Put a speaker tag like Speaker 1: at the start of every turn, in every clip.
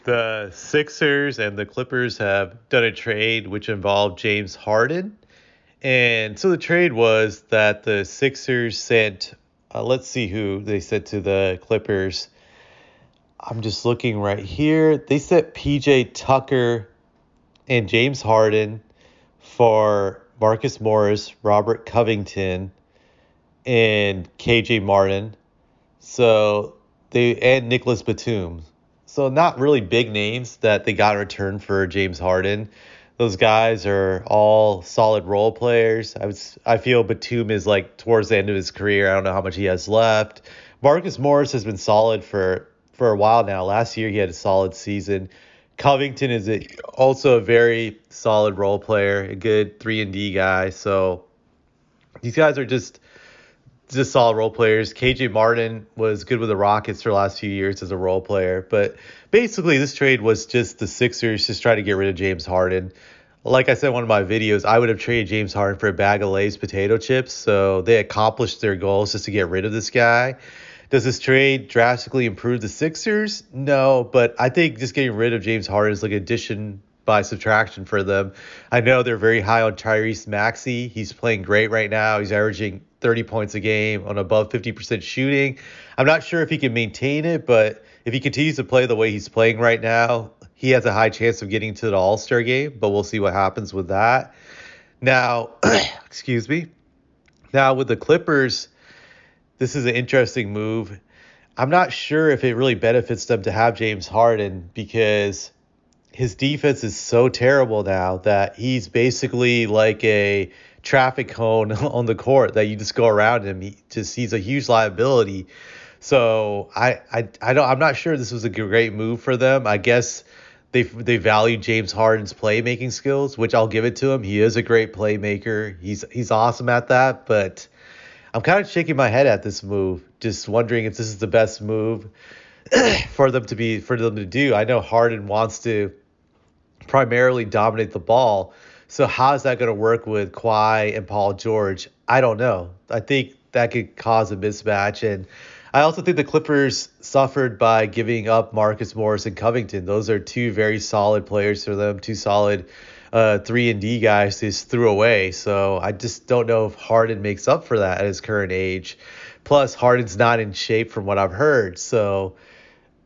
Speaker 1: The Sixers and the Clippers have done a trade which involved James Harden. And so the trade was that the Sixers sent, let's see who they sent to the Clippers. I'm just looking right here. They sent PJ Tucker and James Harden for Marcus Morris, Robert Covington, and KJ Martin. So and Nicholas Batum. So not really big names that they got in return for James Harden. Those guys are all solid role players. I feel Batum is like towards the end of his career. I don't know how much he has left. Marcus Morris has been solid for a while now. Last year he had a solid season. Covington is also a very solid role player, a good 3-and-D guy. So these guys are just solid role players. KJ Martin was good with the Rockets for the last few years as a role player. But basically, this trade was just the Sixers just trying to get rid of James Harden. Like I said in one of my videos, I would have traded James Harden for a bag of Lay's potato chips. So they accomplished their goals just to get rid of this guy. Does this trade drastically improve the Sixers? No, but I think just getting rid of James Harden is like addition by subtraction for them. I know they're very high on Tyrese Maxey. He's playing great right now. He's averaging 30 points a game on above 50% shooting. I'm not sure if he can maintain it, but if he continues to play the way he's playing right now, he has a high chance of getting to the All-Star game, but we'll see what happens with that. Now, excuse me. Now with the Clippers, this is an interesting move. I'm not sure if it really benefits them to have James Harden because his defense is so terrible now that he's basically like a traffic cone on the court that you just go around him. He's a huge liability. So I'm not sure this was a great move for them. I guess they value James Harden's playmaking skills, which I'll give it to him. He is a great playmaker. He's awesome at that, but I'm kind of shaking my head at this move, just wondering if this is the best move for them to do. I know Harden wants to primarily dominate the ball. So how is that going to work with Kawhi and Paul George? I don't know. I think that could cause a mismatch. And I also think the Clippers suffered by giving up Marcus Morris and Covington. Those are two very solid players for them, two solid 3-and-D guys they just threw away. So I just don't know if Harden makes up for that at his current age. Plus, Harden's not in shape from what I've heard. So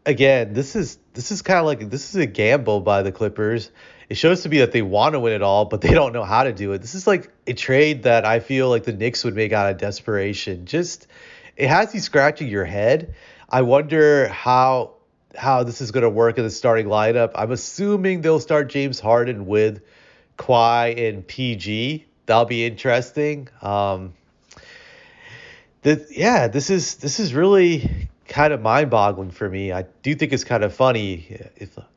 Speaker 1: again, this is kind of like this is a gamble by the Clippers. It shows to me that they want to win it all, but they don't know how to do it. This is like a trade that I feel like the Knicks would make out of desperation. Just it has you scratching your head. I wonder how this is going to work in the starting lineup. I'm assuming they'll start James Harden with Kawhi and PG. That'll be interesting. This is really kind of mind-boggling for me. I do think it's kind of funny.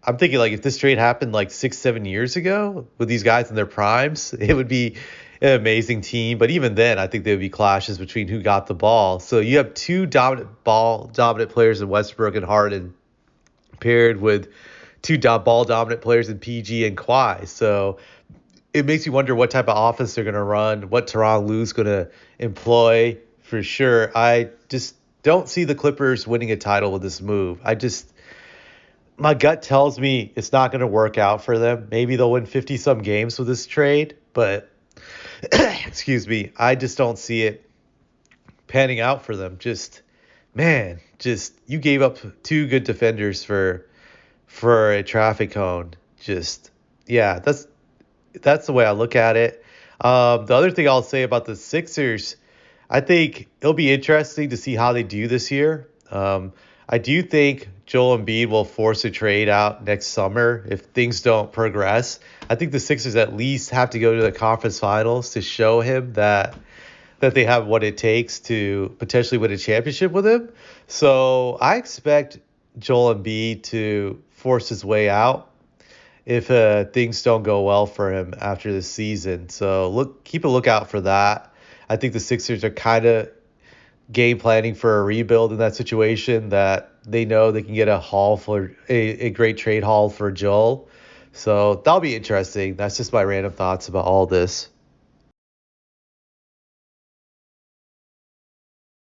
Speaker 1: I'm thinking like if this trade happened like 6-7 years ago with these guys in their primes, it would be an amazing team. But even then, I think there would be clashes between who got the ball. So you have two dominant players in Westbrook and Harden paired with two ball dominant players in PG and Kawhi. So it makes you wonder what type of offense they're going to run, what Tyronn Lue's going to employ for sure. I just don't see the Clippers winning a title with this move. My gut tells me it's not going to work out for them. Maybe they'll win 50-some games with this trade, but excuse me, I just don't see it panning out for them. You gave up two good defenders for a traffic cone. That's the way I look at it. The other thing I'll say about the Sixers, I think it'll be interesting to see how they do this year. I do think Joel Embiid will force a trade out next summer if things don't progress. I think the Sixers at least have to go to the conference finals to show him that they have what it takes to potentially win a championship with him. So I expect Joel Embiid to force his way out if things don't go well for him after this season. So keep a lookout for that. I think the Sixers are kind of game planning for a rebuild in that situation, that they know they can get a great trade haul for Joel. So that'll be interesting. That's just my random thoughts about all this.